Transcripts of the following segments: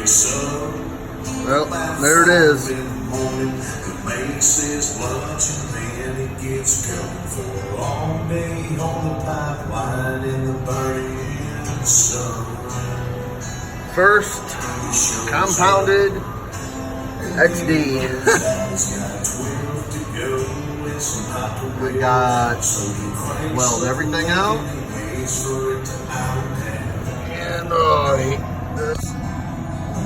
Well, there it is. First compounded XD. I got weld everything out. And I hate this.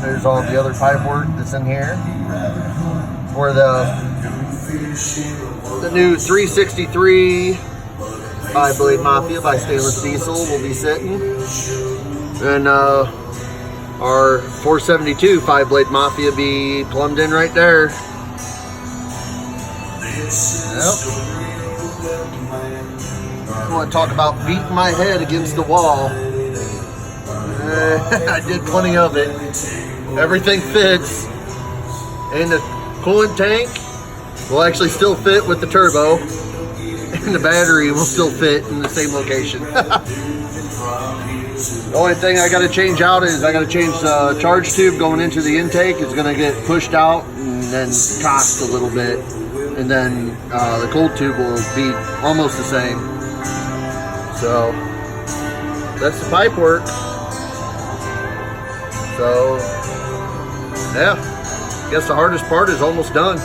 There's all the other pipe work that's in here. Where the new 363 5-blade Mafia by Stainless Diesel will be sitting. And our 472 5-blade Mafia be plumbed in right there. Yep. I want to talk about beating my head against the wall. I did plenty of it. Everything fits. And the coolant tank will actually still fit with the turbo. And the battery will still fit in the same location. The only thing I got to change out is I got to change the charge tube going into the intake. It's going to get pushed out and then cocked a little bit. And then the cold tube will be almost the same. So that's the pipe work. So yeah, I guess the hardest part is almost done.